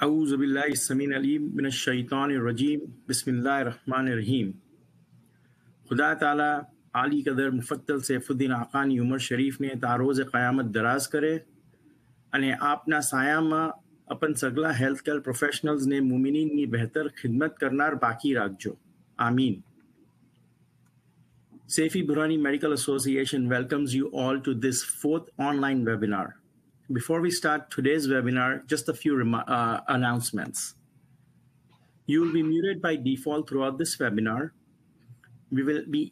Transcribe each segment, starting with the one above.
अऊज़ु बिल्लाहि समीन अलीम मिनश शैतानिर रजीम बिस्मिल्लाहिर रहमानिर रहीम खुदा ताला आली कदर मुफत्तल सैफुद्दीन आकानी उमर शरीफ ने तारोज़ क़यामत दराज करे અને આપના સાયામાં अपन सगला हेल्थ केयर प्रोफेशनल्स ने मुमिनीनी बेहतर खिदमत करनार बाकी राखजो आमीन. Saifi Burani Medical Association welcomes you all to this fourth online webinar. Before we start today's webinar, just a few announcements. You will be muted by default throughout this webinar. We will be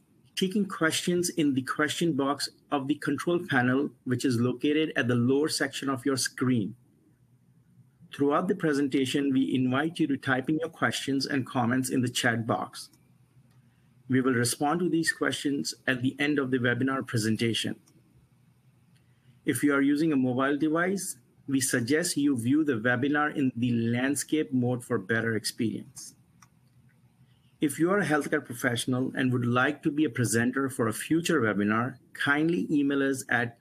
taking questions in the question box of the control panel, which is located at the lower section of your screen. Throughout the presentation, we invite you to type in your questions and comments in the chat box. We will respond to these questions at the end of the webinar presentation. If you are using a mobile device, we suggest you view the webinar in the landscape mode for better experience. If you are a healthcare professional and would like to be a presenter for a future webinar, kindly email us at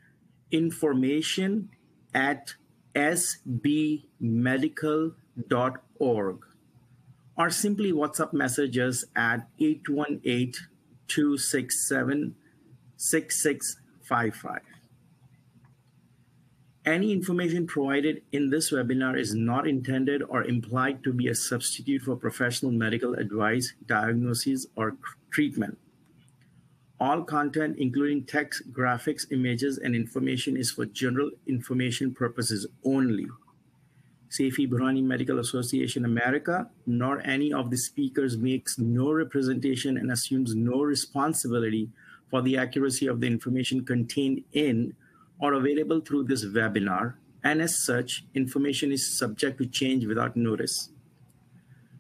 information@sbmedical.org or simply WhatsApp message us at 818-267-6655. Any information provided in this webinar is not intended or implied to be a substitute for professional medical advice, diagnosis, or treatment. All content, including text, graphics, images, and information, is for general information purposes only. Saifi Burani Medical Association America, nor any of the speakers makes no representation and assumes no responsibility for the accuracy of the information contained in or available through this webinar, and as such, information is subject to change without notice.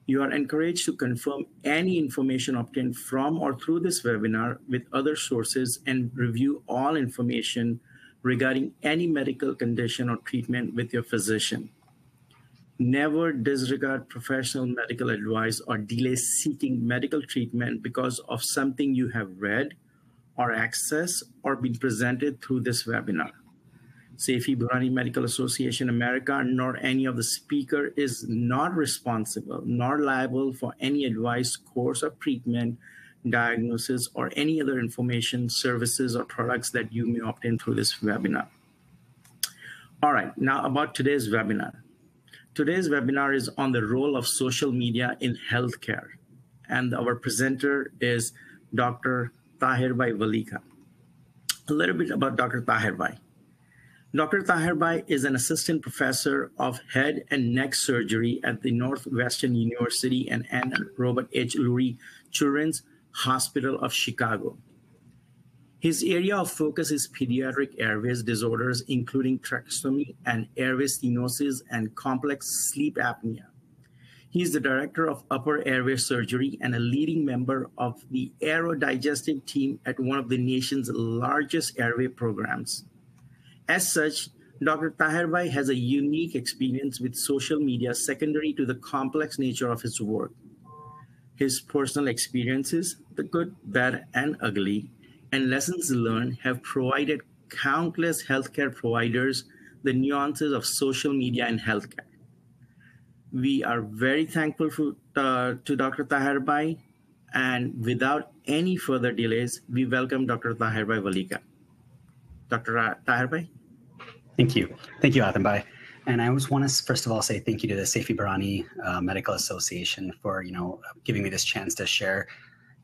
You are encouraged to confirm any information obtained from or through this webinar with other sources and review all information regarding any medical condition or treatment with your physician. Never disregard professional medical advice or delay seeking medical treatment because of something you have read or accessed or been presented through this webinar. Saifi Burani Medical Association America, nor any of the speaker is not responsible nor liable for any advice, course of treatment, diagnosis, or any other information, services, or products that you may obtain through this webinar. All right, now about today's webinar. Today's webinar is on the role of social media in healthcare, and our presenter is Dr. Taher bhai Valika. A little bit about Dr. Taher bhai. Dr. Taher bhai is an assistant professor of head and neck surgery at the Northwestern University and Ann Robert H. Lurie Children's Hospital of Chicago. His area of focus is pediatric airways disorders, including tracheostomy and airway stenosis and complex sleep apnea. He is the director of upper airway surgery and a leading member of the aerodigestive team at one of the nation's largest airway programs. As such, Dr. Taher bhai has a unique experience with social media secondary to the complex nature of his work. His personal experiences, the good, bad, and ugly, and lessons learned have provided countless healthcare providers the nuances of social media in healthcare. We are very thankful to Dr. Taher bhai, and without any further delays, we welcome Dr. Taher bhai Valika. Dr. Taher bhai? Thank you. Thank you, Atem bhai. And I always want to, first of all, say thank you to the Saifi Burani Medical Association for, giving me this chance to share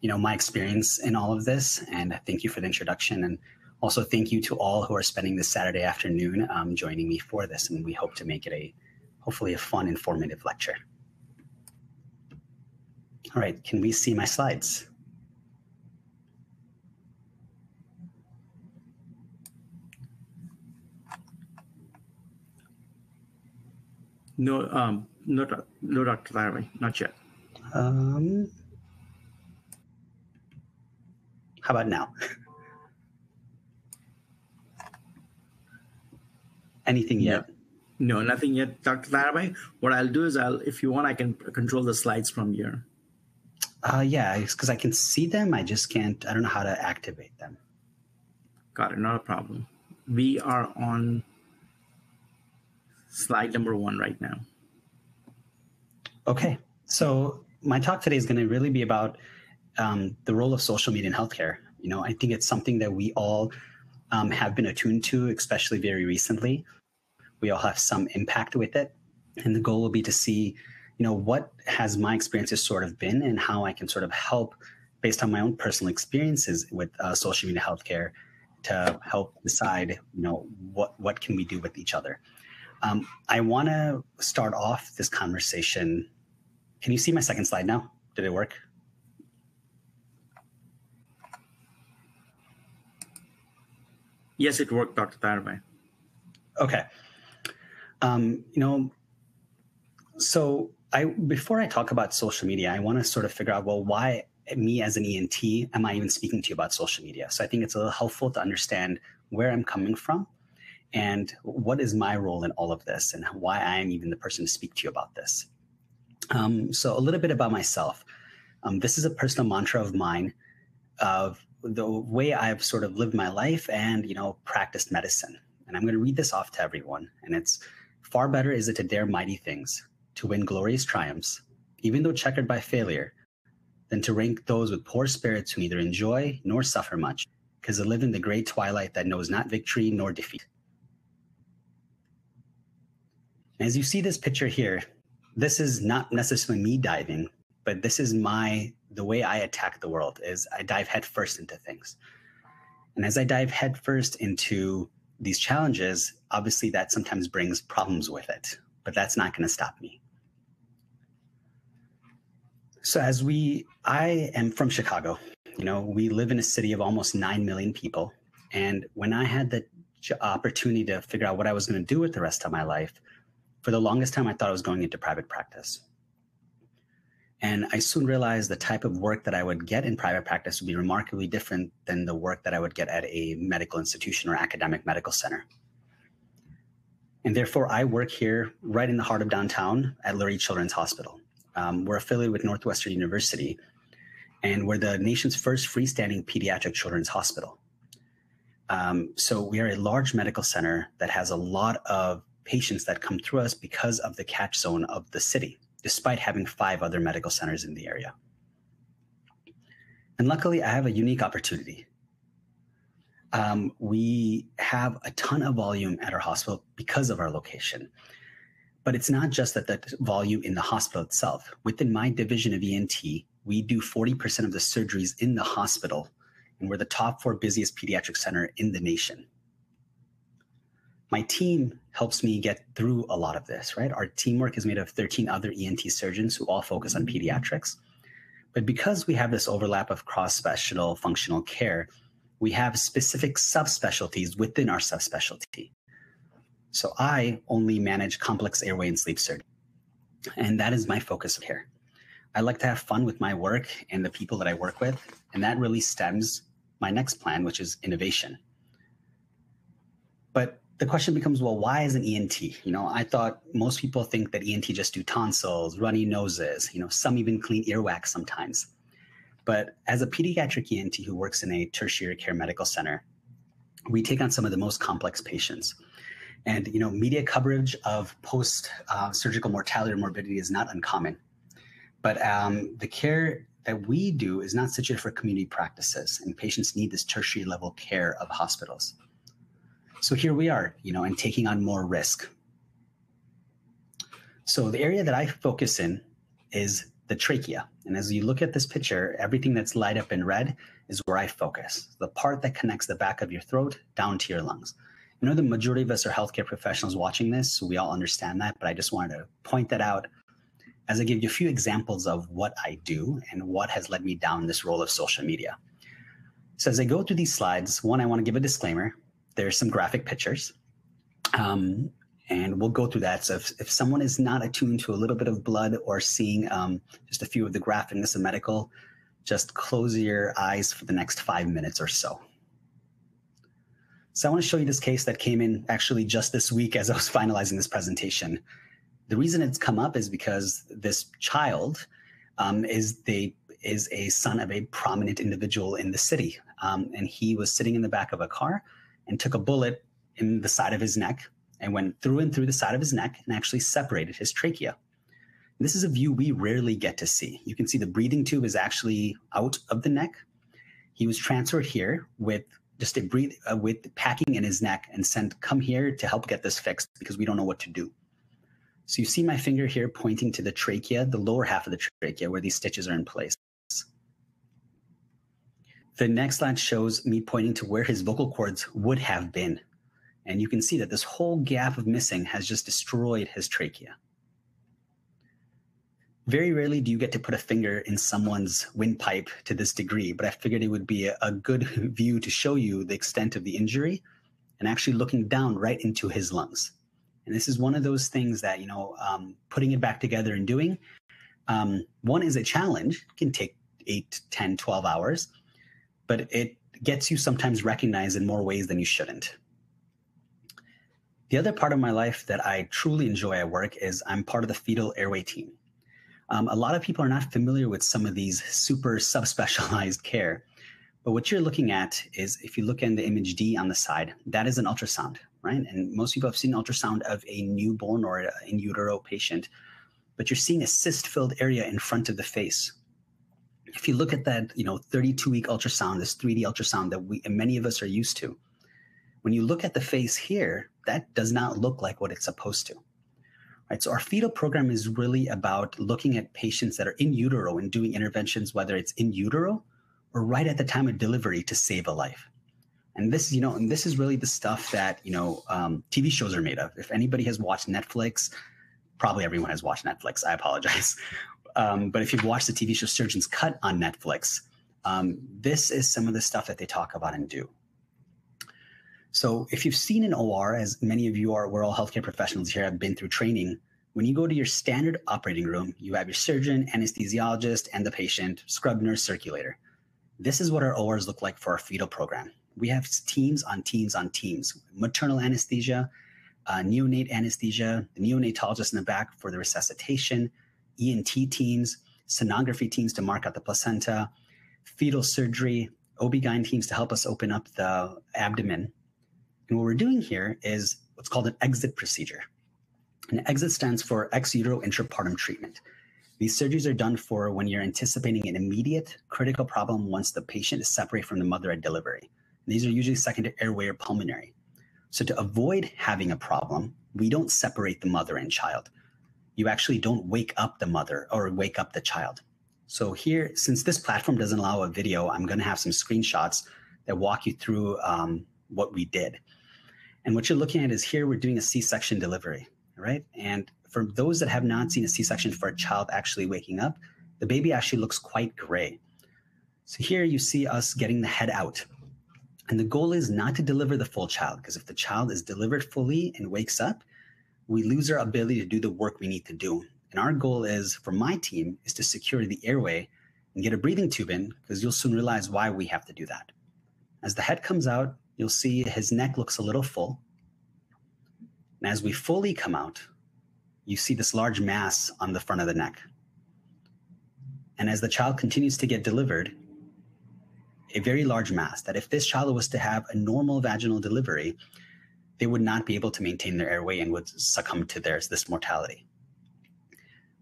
my experience in all of this. And thank you for the introduction. And also thank you to all who are spending this Saturday afternoon joining me for this. And we hope to make it hopefully a fun, informative lecture. All right, can we see my slides? No, Dr. Taher bhai, not yet. How about now? Anything yet? No, nothing yet, Dr. Taher bhai. What I'll do is if you want, I can control the slides from here. Yeah, because I can see them. I just can't, I don't know how to activate them. Got it, not a problem. We are on slide number 1 right now. Okay, so my talk today is going to really be about the role of social media in healthcare. I think it's something that we all have been attuned to, especially very recently. We all have some impact with it. And the goal will be to see, what has my experiences sort of been and how I can sort of help based on my own personal experiences with social media healthcare to help decide, what can we do with each other. I want to start off this conversation. Can you see my second slide now? Did it work? Yes, it worked, Dr. Taher. Okay. So before I talk about social media, I want to sort of figure out, well, why me as an ENT am I even speaking to you about social media? So I think it's a little helpful to understand where I'm coming from and what is my role in all of this and why I am even the person to speak to you about this. So a little bit about myself. This is a personal mantra of mine of the way I've sort of lived my life and, practiced medicine. And I'm going to read this off to everyone. And it's, far better is it to dare mighty things, to win glorious triumphs, even though checkered by failure, than to rank those with poor spirits who neither enjoy nor suffer much, because they live in the great twilight that knows not victory nor defeat. As you see this picture here, this is not necessarily me diving, but this is the way I attack the world is I dive headfirst into things. And as I dive headfirst into these challenges, obviously that sometimes brings problems with it, but that's not going to stop me. So I am from Chicago. We live in a city of almost 9 million people. And when I had the opportunity to figure out what I was going to do with the rest of my life, for the longest time, I thought I was going into private practice. And I soon realized the type of work that I would get in private practice would be remarkably different than the work that I would get at a medical institution or academic medical center. And therefore, I work here right in the heart of downtown at Lurie Children's Hospital. We're affiliated with Northwestern University, and we're the nation's first freestanding pediatric children's hospital. So we are a large medical center that has a lot of patients that come through us because of the catch zone of the city, despite having 5 other medical centers in the area. And luckily, I have a unique opportunity. We have a ton of volume at our hospital because of our location. But it's not just that the volume in the hospital itself. Within my division of ENT, we do 40% of the surgeries in the hospital, and we're the top 4 busiest pediatric center in the nation. My team helps me get through a lot of this, right? Our teamwork is made of 13 other ENT surgeons who all focus on pediatrics. But because we have this overlap of cross-special functional care, we have specific subspecialties within our subspecialty. So I only manage complex airway and sleep surgery. And that is my focus of care. I like to have fun with my work and the people that I work with. And that really stems my next plan, which is innovation. But the question becomes, well, why is an ENT? I thought most people think that ENT just do tonsils, runny noses, some even clean earwax sometimes. But as a pediatric ENT who works in a tertiary care medical center, we take on some of the most complex patients. And, media coverage of post-surgical mortality or morbidity is not uncommon. But the care that we do is not situated for community practices, and patients need this tertiary level care of hospitals. So here we are, and taking on more risk. So the area that I focus in is the trachea. And as you look at this picture, everything that's light up in red is where I focus, the part that connects the back of your throat down to your lungs. The majority of us are healthcare professionals watching this, so we all understand that, but I just wanted to point that out as I give you a few examples of what I do and what has led me down this role of social media. So as I go through these slides, one, I want to give a disclaimer. There's some graphic pictures, and we'll go through that. So if someone is not attuned to a little bit of blood or seeing just a few of the graphicness of medical, just close your eyes for the next 5 minutes or so. So I want to show you this case that came in actually just this week as I was finalizing this presentation. The reason it's come up is because this child is a son of a prominent individual in the city. And he was sitting in the back of a car and took a bullet in the side of his neck and went through and through the side of his neck and actually separated his trachea. This is a view we rarely get to see. You can see the breathing tube is actually out of the neck. He was transferred here with just with packing in his neck and sent, come here to help get this fixed because we don't know what to do. So you see my finger here pointing to the trachea, the lower half of the trachea where these stitches are in place. The next slide shows me pointing to where his vocal cords would have been. And you can see that this whole gap of missing has just destroyed his trachea. Very rarely do you get to put a finger in someone's windpipe to this degree, but I figured it would be a good view to show you the extent of the injury and actually looking down right into his lungs. And this is one of those things that, putting it back together and doing, one is a challenge. It can take 8, 10, 12 hours, but it gets you sometimes recognized in more ways than you shouldn't. The other part of my life that I truly enjoy at work is I'm part of the fetal airway team. A lot of people are not familiar with some of these super subspecialized care, but what you're looking at is, if you look in the image D on the side, that is an ultrasound, right? And most people have seen an ultrasound of a newborn or an in utero patient, but you're seeing a cyst-filled area in front of the face. If you look at that, 32-week ultrasound, this 3D ultrasound that many of us are used to, when you look at the face here, that does not look like what it's supposed to. Right, so our fetal program is really about looking at patients that are in utero and doing interventions, whether it's in utero or right at the time of delivery, to save a life. And this, this is really the stuff that, TV shows are made of. If anybody has watched Netflix, probably everyone has watched Netflix. I apologize. But if you've watched the TV show Surgeon's Cut on Netflix, this is some of the stuff that they talk about and do. So if you've seen an OR, as many of you are, we're all healthcare professionals here, have been through training. When you go to your standard operating room, you have your surgeon, anesthesiologist, and the patient, scrub nurse, circulator. This is what our ORs look like for our fetal program. We have teams on teams on teams, maternal anesthesia, neonate anesthesia, the neonatologist in the back for the resuscitation, ENT teams, sonography teams to mark out the placenta, fetal surgery, OB-GYN teams to help us open up the abdomen. And what we're doing here is what's called an exit procedure. An exit stands for ex utero intrapartum treatment. These surgeries are done for when you're anticipating an immediate critical problem once the patient is separated from the mother at delivery. And these are usually secondary airway or pulmonary. So to avoid having a problem, we don't separate the mother and child. You actually don't wake up the mother or wake up the child. So here, since this platform doesn't allow a video, I'm going to have some screenshots that walk you through what we did. And what you're looking at is here we're doing a C-section delivery, right? And for those that have not seen a C-section for a child actually waking up, the baby actually looks quite gray. So here you see us getting the head out. And the goal is not to deliver the full child, because if the child is delivered fully and wakes up, we lose our ability to do the work we need to do. And our goal is, for my team, is to secure the airway and get a breathing tube in, because you'll soon realize why we have to do that. As the head comes out, you'll see his neck looks a little full. And as we fully come out, you see this large mass on the front of the neck. And as the child continues to get delivered, a very large mass that if this child was to have a normal vaginal delivery, they would not be able to maintain their airway and would succumb to this mortality.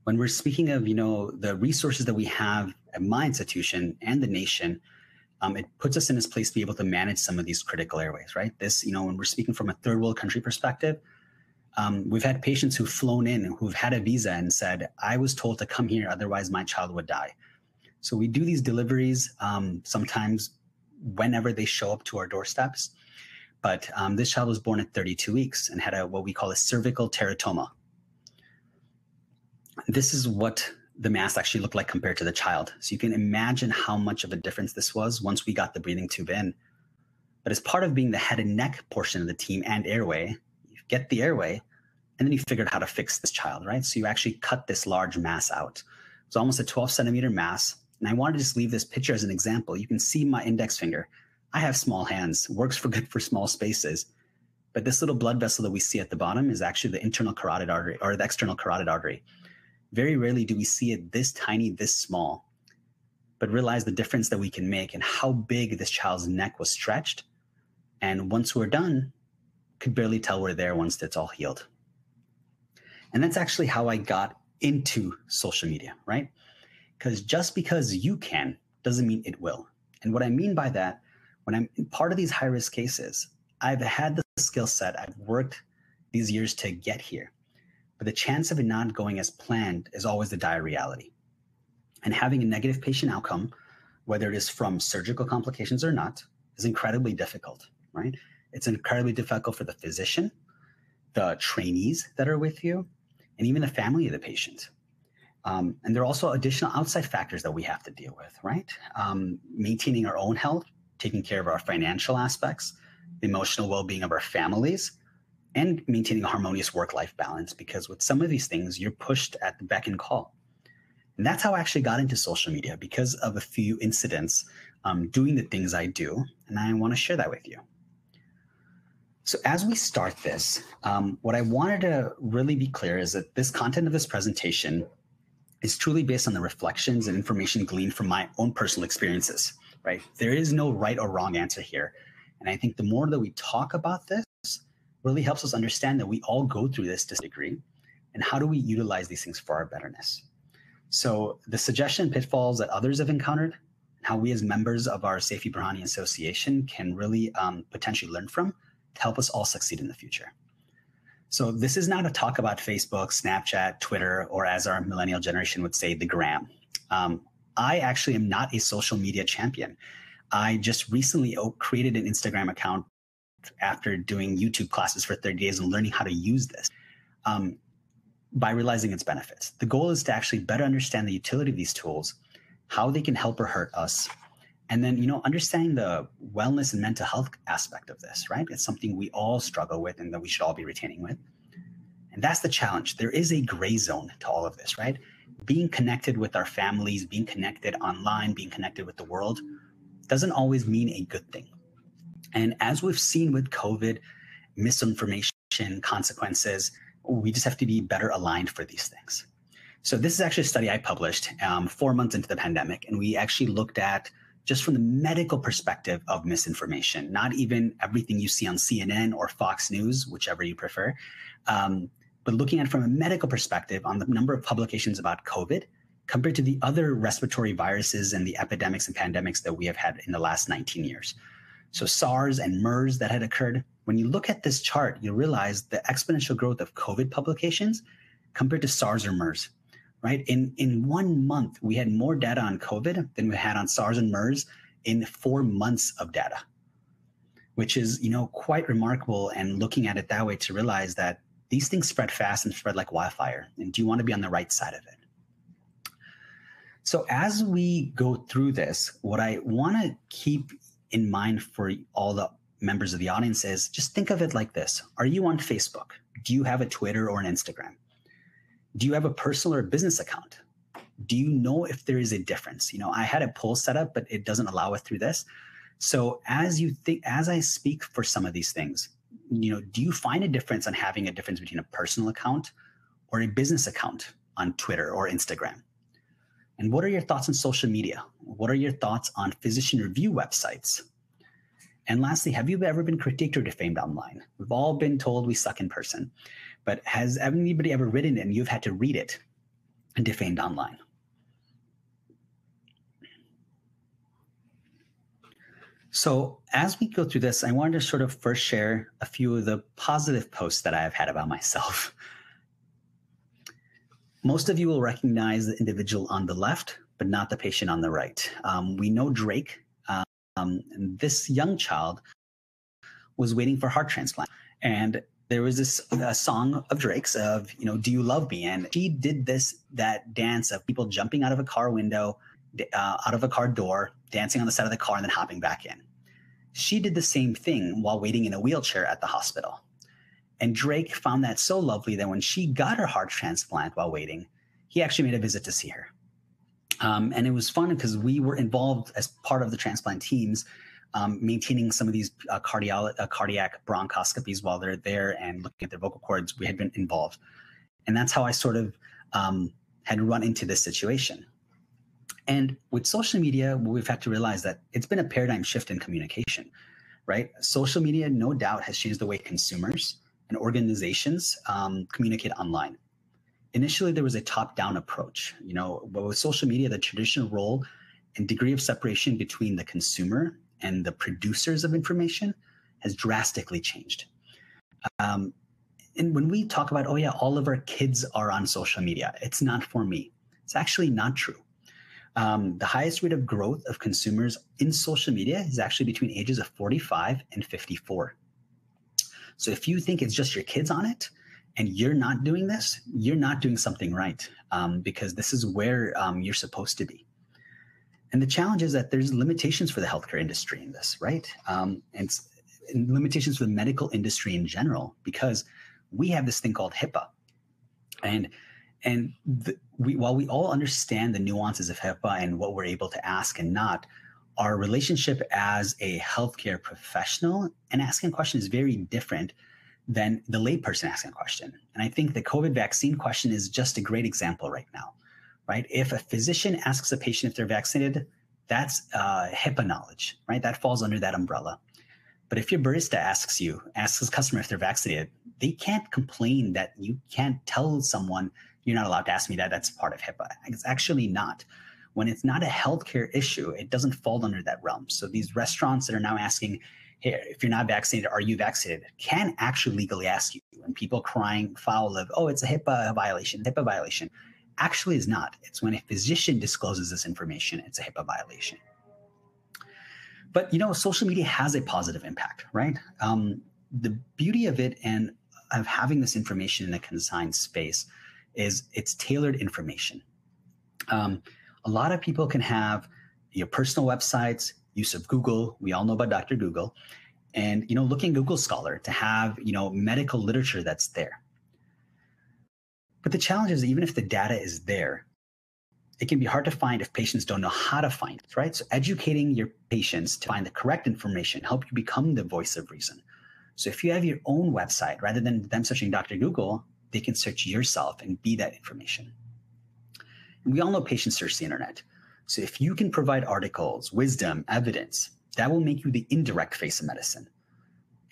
When we're speaking of, the resources that we have at my institution and the nation, it puts us in this place to be able to manage some of these critical airways, right? This, when we're speaking from a third world country perspective, we've had patients who've flown in and who've had a visa and said, I was told to come here, otherwise my child would die. So we do these deliveries sometimes whenever they show up to our doorsteps. But this child was born at 32 weeks and had what we call a cervical teratoma. This is what the mass actually looked like compared to the child. So you can imagine how much of a difference this was once we got the breathing tube in. But as part of being the head and neck portion of the team and airway, you get the airway, and then you figured how to fix this child, right? So you actually cut this large mass out. It's almost a 12-centimeter mass. And I wanted to just leave this picture as an example. You can see my index finger. I have small hands, works good for small spaces. But this little blood vessel that we see at the bottom is actually the internal carotid artery or the external carotid artery. Very rarely do we see it this tiny, this small, but realize the difference that we can make and how big this child's neck was stretched. And once we're done, could barely tell we're there once it's all healed. And that's actually how I got into social media, right? Because just because you can doesn't mean it will. And what I mean by that, when I'm in part of these high risk cases, I've had the skill set, I've worked these years to get here. But the chance of it not going as planned is always the dire reality. And having a negative patient outcome, whether it is from surgical complications or not, is incredibly difficult, right? It's incredibly difficult for the physician, the trainees that are with you, and even the family of the patient. And there are also additional outside factors that we have to deal with, right? Maintaining our own health, taking care of our financial aspects, the emotional well-being of our families, and maintaining a harmonious work-life balance, because with some of these things, you're pushed at the beck and call. And that's how I actually got into social media, because of a few incidents doing the things I do, and I want to share that with you. So as we start this, what I wanted to really be clear is that this content of this presentation is truly based on the reflections and information gleaned from my own personal experiences, right? There is no right or wrong answer here. And I think the more that we talk about this really helps us understand that we all go through this to a degree, and how do we utilize these things for our betterness. So the suggestion and pitfalls that others have encountered, how we as members of our Saifi Burhani Association can really potentially learn from to help us all succeed in the future. So this is not a talk about Facebook, Snapchat, Twitter, or as our millennial generation would say, the gram. I actually am not a social media champion. I just recently created an Instagram account after doing YouTube classes for 30 days and learning how to use this by realizing its benefits. The goal is to actually better understand the utility of these tools, how they can help or hurt us, and then, understanding the wellness and mental health aspect of this, right? It's something we all struggle with and that we should all be retaining with. And that's the challenge. There is a gray zone to all of this, right? Being connected with our families, being connected online, being connected with the world doesn't always mean a good thing. And as we've seen with COVID, misinformation, consequences, we just have to be better aligned for these things. So this is actually a study I published 4 months into the pandemic, and we actually looked at just from the medical perspective of misinformation, not even everything you see on CNN or Fox News, whichever you prefer, but looking at it from a medical perspective on the number of publications about COVID compared to the other respiratory viruses and the epidemics and pandemics that we have had in the last 19 years. So SARS and MERS that had occurred. When you look at this chart, you realize the exponential growth of COVID publications compared to SARS or MERS. Right? In 1 month, we had more data on COVID than we had on SARS and MERS in 4 months of data, which is, quite remarkable. And looking at it that way to realize that these things spread fast and spread like wildfire. And do you want to be on the right side of it? So as we go through this, what I want to keep in mind for all the members of the audience is just think of it like this. Are you on Facebook? Do you have a Twitter or an Instagram? Do you have a personal or business account? Do you know if there is a difference? I had a poll set up, but it doesn't allow it through this. So as I speak for some of these things, do you find a difference on having a difference between a personal account or a business account on Twitter or Instagram? And what are your thoughts on social media? What are your thoughts on physician review websites? And lastly, have you ever been critiqued or defamed online? We've all been told we suck in person. But has anybody ever written it and you've had to read it and defamed online? So as we go through this, I wanted to sort of first share a few of the positive posts that I've had about myself. Most of you will recognize the individual on the left, but not the patient on the right. We know Drake. And this young child was waiting for heart transplant. And there was this song of Drake's of, Do You Love Me? And she did that dance of people jumping out of a car window, out of a car door, dancing on the side of the car, and then hopping back in. She did the same thing while waiting in a wheelchair at the hospital. And Drake found that so lovely that when she got her heart transplant while waiting, he actually made a visit to see her. And it was fun because we were involved as part of the transplant teams, maintaining some of these cardiac bronchoscopies while they're there and looking at their vocal cords. We had been involved. And that's how I sort of had run into this situation. And with social media, we've had to realize that it's been a paradigm shift in communication, right? Social media, no doubt, has changed the way consumers and organizations communicate online. initially there was a top-down approach. But with social media, the traditional role and degree of separation between the consumer and the producers of information has drastically changed. And when we talk about, oh yeah, all of our kids are on social media, it's not for me. It's actually not true. The highest rate of growth of consumers in social media is actually between ages of 45 and 54. So if you think it's just your kids on it and you're not doing this, you're not doing something right, because this is where you're supposed to be. And the challenge is that there's limitations for the healthcare industry in this, right? And limitations for the medical industry in general, because we have this thing called HIPAA. While we all understand the nuances of HIPAA and what we're able to ask and not, our relationship as a healthcare professional and asking a question is very different than the layperson asking a question. And I think the COVID vaccine question is just a great example right now, right? If a physician asks a patient if they're vaccinated, that's HIPAA knowledge, right? That falls under that umbrella. But if your barista asks a customer if they're vaccinated, they can't complain that you can't tell someone you're not allowed to ask me that. That's part of HIPAA. It's actually not. When it's not a healthcare issue, it doesn't fall under that realm. So these restaurants that are now asking, hey, if you're not vaccinated, are you vaccinated? Can actually legally ask you. And people crying foul of, oh, it's a HIPAA violation. Actually is not. It's when a physician discloses this information, it's a HIPAA violation. But, social media has a positive impact, right? The beauty of it and of having this information in a consigned space is it's tailored information. A lot of people can have your personal websites, use of Google. We all know about Dr. Google. And, looking at Google Scholar to have, medical literature that's there. But the challenge is, even if the data is there, it can be hard to find if patients don't know how to find it, right? So educating your patients to find the correct information, help you become the voice of reason. So if you have your own website, rather than them searching Dr. Google, they can search yourself and be that information. And we all know patients search the internet. So if you can provide articles, wisdom, evidence, that will make you the indirect face of medicine.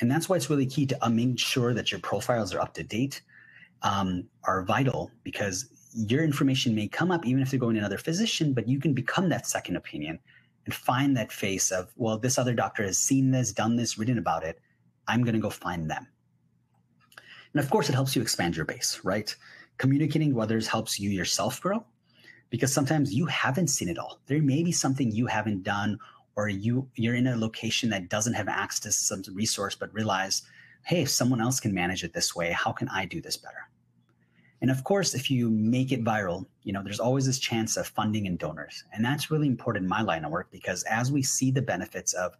And that's why it's really key to make sure that your profiles are up to date, are vital, because your information may come up even if they're going to another physician, but you can become that second opinion and find that face of, well, this other doctor has seen this, done this, written about it. I'm going to go find them. And of course, it helps you expand your base, right? Communicating with others helps you yourself grow, because sometimes you haven't seen it all. There may be something you haven't done, or you're in a location that doesn't have access to some resource, but realize, hey, if someone else can manage it this way, how can I do this better? And of course, if you make it viral, there's always this chance of funding and donors. And that's really important in my line of work, because as we see the benefits of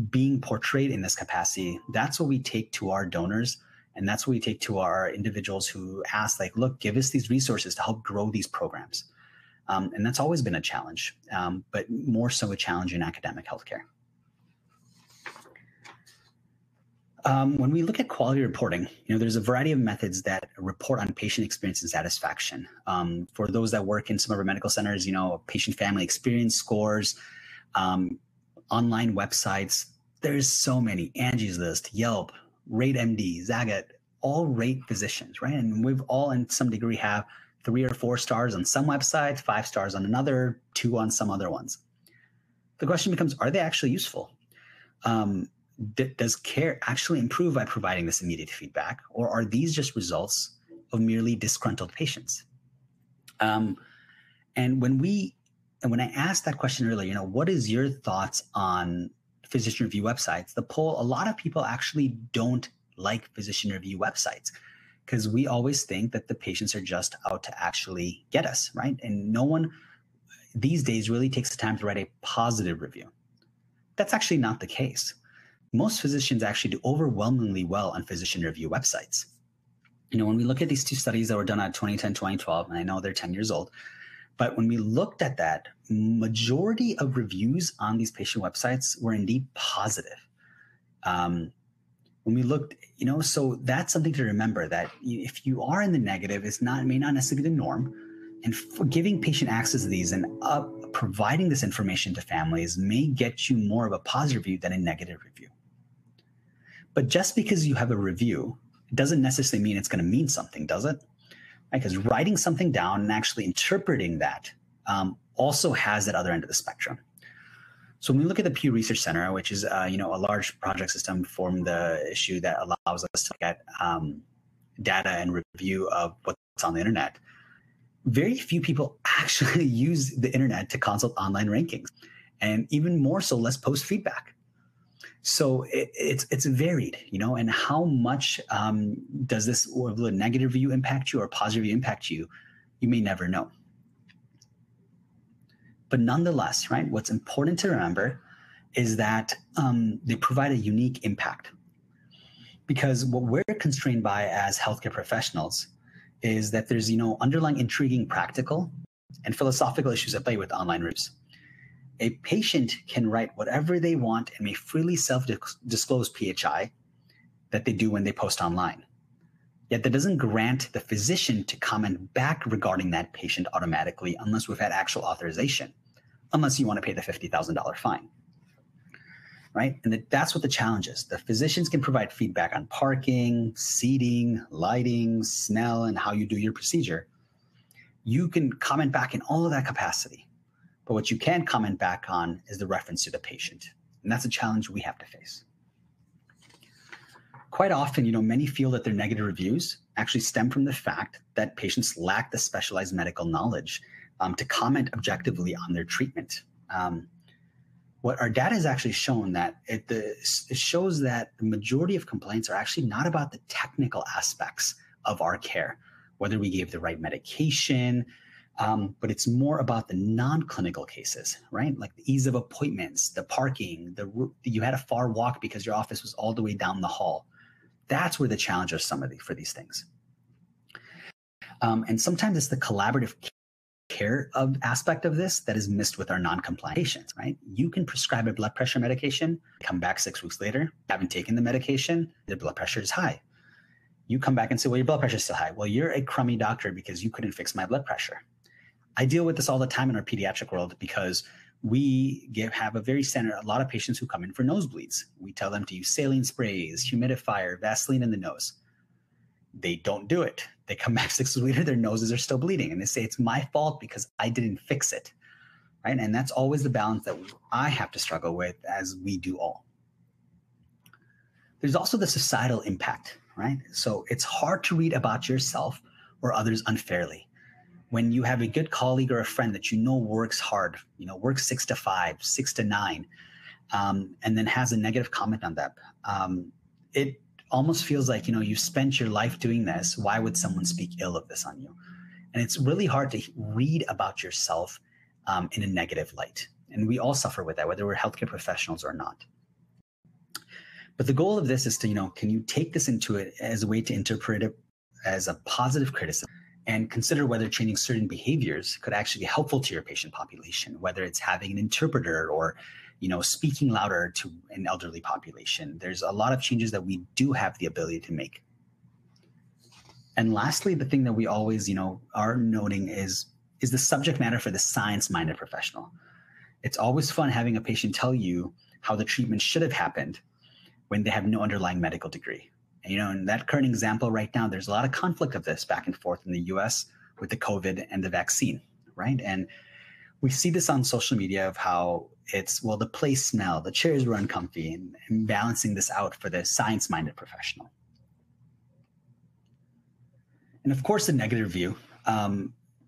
being portrayed in this capacity, that's what we take to our donors. And that's what we take to our individuals who ask, like, look, give us these resources to help grow these programs. And that's always been a challenge, but more so a challenge in academic healthcare. When we look at quality reporting, there's a variety of methods that report on patient experience and satisfaction. For those that work in some of our medical centers, patient family experience scores, online websites, there's so many. Angie's List, Yelp, Rate MD, Zagat, all rate physicians, right? And we've all in some degree have 3 or 4 stars on some websites, 5 stars on another, 2 on some other ones. The question becomes, are they actually useful? Does care actually improve by providing this immediate feedback, or are these just results of merely disgruntled patients? And when I asked that question earlier, what is your thoughts on physician review websites? The poll, a lot of people actually don't like physician review websites, because we always think that the patients are just out to actually get us, right? And no one these days really takes the time to write a positive review. That's actually not the case. Most physicians actually do overwhelmingly well on physician review websites. When we look at these 2 studies that were done at 2010, 2012, and I know they're 10 years old, but when we looked at that, majority of reviews on these patient websites were indeed positive. When we looked, so that's something to remember, that if you are in the negative, may not necessarily be the norm. And for giving patient access to these and providing this information to families may get you more of a positive review than a negative review. But just because you have a review, it doesn't necessarily mean it's going to mean something, does it? right? Because writing something down and actually interpreting that also has that other end of the spectrum. So when we look at the Pew Research Center, which is a large project system from the issue that allows us to look at data and review of what's on the internet, very few people actually use the internet to consult online rankings, and even more so, let's post feedback. So it's varied, and how much does this, or will a negative review impact you or positive review impact you? You may never know. But nonetheless, right, what's important to remember is that they provide a unique impact. Because what we're constrained by as healthcare professionals is that there's, underlying intriguing practical and philosophical issues at play with online reviews. A patient can write whatever they want and may freely self-disclose PHI that they do when they post online. Yet that doesn't grant the physician to comment back regarding that patient automatically unless we've had actual authorization, unless you want to pay the $50,000 fine. Right? And that's what the challenge is. The physicians can provide feedback on parking, seating, lighting, smell, and how you do your procedure. You can comment back in all of that capacity. But what you can't comment back on is the reference to the patient. And that's a challenge we have to face. Quite often, many feel that their negative reviews actually stem from the fact that patients lack the specialized medical knowledge to comment objectively on their treatment. What our data has actually shown that it shows that the majority of complaints are actually not about the technical aspects of our care, whether we gave the right medication, but it's more about the non-clinical cases, right? Like the ease of appointments, the parking, you had a far walk because your office was all the way down the hall. That's where the challenge is for these things. And sometimes it's the collaborative care aspect of this that is missed with our non-compliant patients, right? You can prescribe a blood pressure medication, come back 6 weeks later, haven't taken the medication, their blood pressure is high. You come back and say, well, your blood pressure is still high. Well, you're a crummy doctor because you couldn't fix my blood pressure. I deal with this all the time in our pediatric world because we have a lot of patients who come in for nosebleeds. We tell them to use saline sprays, humidifier, Vaseline in the nose. They don't do it. They come back 6 weeks later, their noses are still bleeding. And they say, it's my fault because I didn't fix it, right? And that's always the balance that I have to struggle with, as we do all. There's also the societal impact, right? So it's hard to read about yourself or others unfairly. When you have a good colleague or a friend that works hard, works 6 to 5, 6 to 9, and then has a negative comment on that, it almost feels like, you spent your life doing this. Why would someone speak ill of this on you? And it's really hard to read about yourself in a negative light. And we all suffer with that, whether we're healthcare professionals or not. But the goal of this is to, can you take this into it as a way to interpret it as a positive criticism and consider whether changing certain behaviors could actually be helpful to your patient population, whether it's having an interpreter or speaking louder to an elderly population. There's a lot of changes that we do have the ability to make. And lastly, the thing that we always, are noting is the subject matter for the science-minded professional. It's always fun having a patient tell you how the treatment should have happened when they have no underlying medical degree. And, in that current example right now, there's a lot of conflict of this back and forth in the US with the COVID and the vaccine, right? And we see this on social media of how the place smelled, the chairs were uncomfy, and balancing this out for the science-minded professional. And of course, the negative review,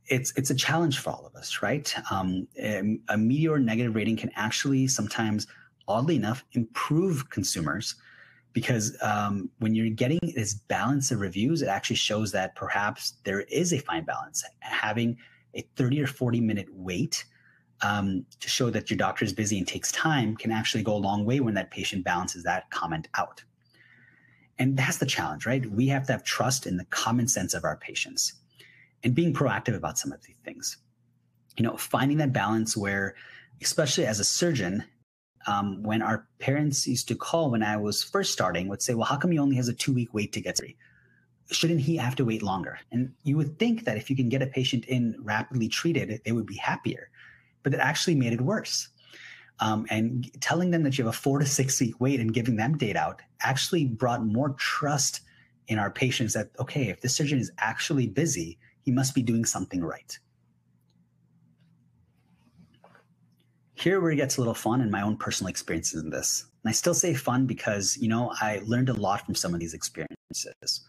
it's a challenge for all of us, right? A meteor negative rating can actually sometimes, oddly enough, improve consumers because when you're getting this balance of reviews, it actually shows that perhaps there is a fine balance. Having a 30 or 40-minute wait to show that your doctor is busy and takes time can actually go a long way when that patient balances that comment out. And that's the challenge, right? We have to have trust in the common sense of our patients and being proactive about some of these things. Finding that balance where, especially as a surgeon, when our parents used to call when I was first starting, would say, well, how come he only has a 2-week wait to get surgery? Shouldn't he have to wait longer? And you would think that if you can get a patient in rapidly treated, they would be happier. But it actually made it worse. And telling them that you have a 4 to 6 week wait and giving them data out actually brought more trust in our patients that, okay, if this surgeon is actually busy, He must be doing something right. Here where it gets a little fun and my own personal experiences in this. And I still say fun because, I learned a lot from some of these experiences.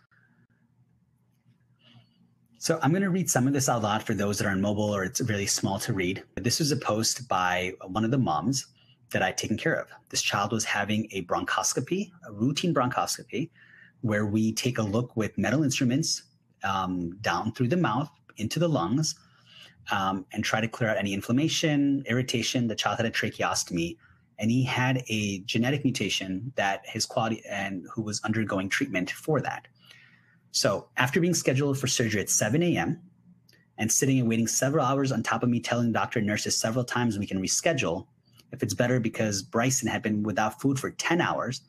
So I'm going to read some of this out loud for those that are on mobile or it's really small to read. This was a post by one of the moms that I'd taken care of. This child was having a bronchoscopy, a routine bronchoscopy, where we take a look with metal instruments down through the mouth into the lungs and try to clear out any inflammation, irritation. The child had a tracheostomy, and he had a genetic mutation that his quality and who was undergoing treatment for that. So after being scheduled for surgery at 7 a.m. and sitting and waiting several hours on top of me telling the doctor and nurses several times we can reschedule if it's better because Bryson had been without food for 10 hours,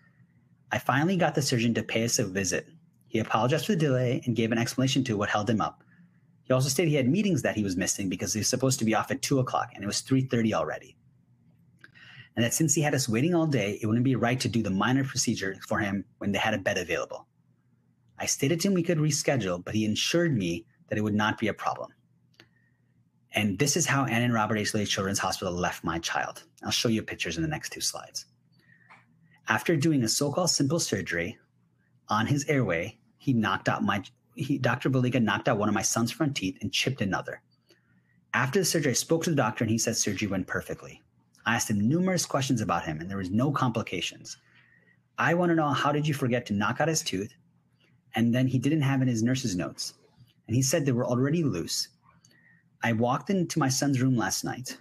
I finally got the surgeon to pay us a visit. He apologized for the delay and gave an explanation to what held him up. He also stated he had meetings that he was missing because he was supposed to be off at 2 o'clock and it was 3:30 already. And that since he had us waiting all day, it wouldn't be right to do the minor procedure for him when they had a bed available. I stated to him we could reschedule, but he assured me that it would not be a problem. And this is how Ann and Robert H. Lee Children's Hospital left my child. I'll show you pictures in the next 2 slides. After doing a so-called simple surgery on his airway, Dr. Valika knocked out one of my son's front teeth and chipped another. After the surgery, I spoke to the doctor and he said surgery went perfectly. I asked him numerous questions about him and there was no complications. I want to know, how did you forget to knock out his tooth? And then he didn't have in his nurse's notes. And he said they were already loose. I walked into my son's room last night.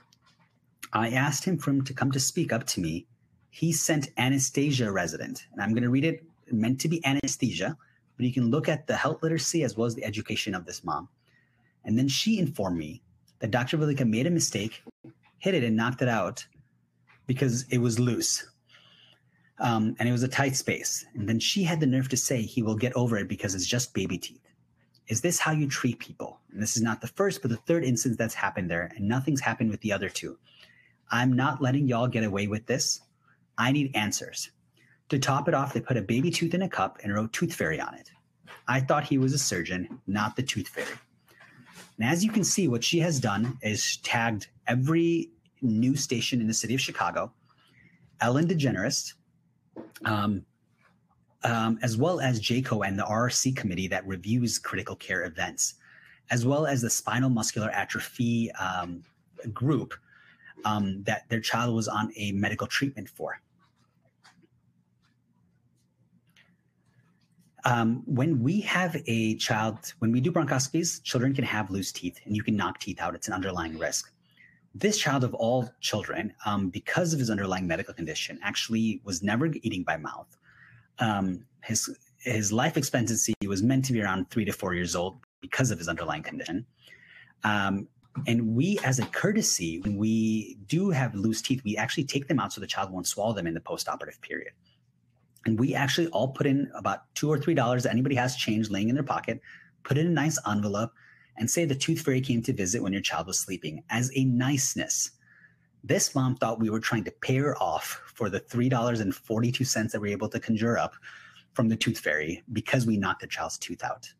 I asked him for him to come to speak up to me. He sent anesthesia resident, and I'm going to read it, meant to be anesthesia, but you can look at the health literacy as well as the education of this mom. And then she informed me that Dr. Valika made a mistake, hit it and knocked it out because it was loose. And it was a tight space. And then she had the nerve to say he will get over it because it's just baby teeth. Is this how you treat people? And this is not the first, but the third instance that's happened there, and nothing's happened with the other 2. I'm not letting y'all get away with this. I need answers. To top it off, they put a baby tooth in a cup and wrote Tooth Fairy on it. I thought he was a surgeon, not the Tooth Fairy. And as you can see, what she has done is tagged every news station in the city of Chicago, Ellen DeGeneres, as well as JCO and the RRC committee that reviews critical care events, as well as the spinal muscular atrophy group that their child was on a medical treatment for. When we have a child, when we do bronchoscopies, children can have loose teeth and you can knock teeth out. It's an underlying risk. This child of all children, because of his underlying medical condition, actually was never eating by mouth. His life expectancy was meant to be around 3 to 4 years old because of his underlying condition. And we, as a courtesy, when we do have loose teeth, we actually take them out so the child won't swallow them in the postoperative period. And we actually all put in about $2 or $3 that anybody has change laying in their pocket, put it in a nice envelope, and say the Tooth Fairy came to visit when your child was sleeping as a niceness. This mom thought we were trying to pay her off for the $3.42 that we were able to conjure up from the Tooth Fairy because we knocked the child's tooth out.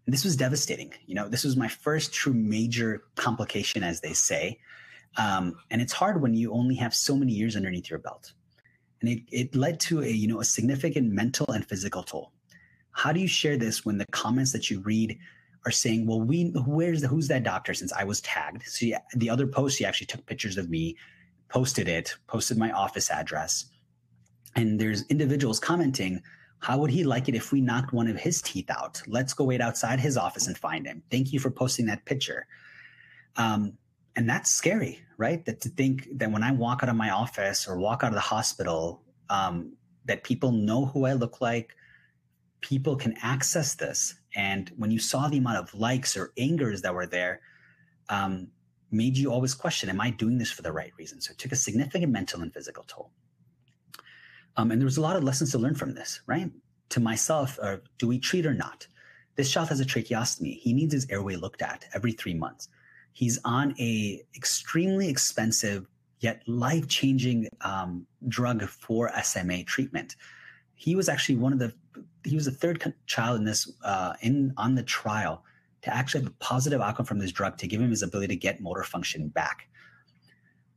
And this was devastating. This was my first true major complication, as they say. And it's hard when you only have so many years underneath your belt. And it led to a significant mental and physical toll. How do you share this when the comments that you read are saying, well, who's that doctor, since I was tagged? So the other post, she actually took pictures of me, posted my office address. And there's individuals commenting, how would he like it if we knocked one of his teeth out? Let's go wait outside his office and find him. Thank you for posting that picture. And that's scary, right? That to think that when I walk out of my office or walk out of the hospital, that people know who I look like, people can access this. And when you saw the amount of likes or angers that were there, made you always question, am I doing this for the right reason? So it took a significant mental and physical toll. And there was a lot of lessons to learn from this, right? To myself, do we treat or not? This child has a tracheostomy. He needs his airway looked at every 3 months. He's on a extremely expensive yet life-changing drug for SMA treatment. He was actually he was the third child in this on the trial to actually have a positive outcome from this drug to give him his ability to get motor function back.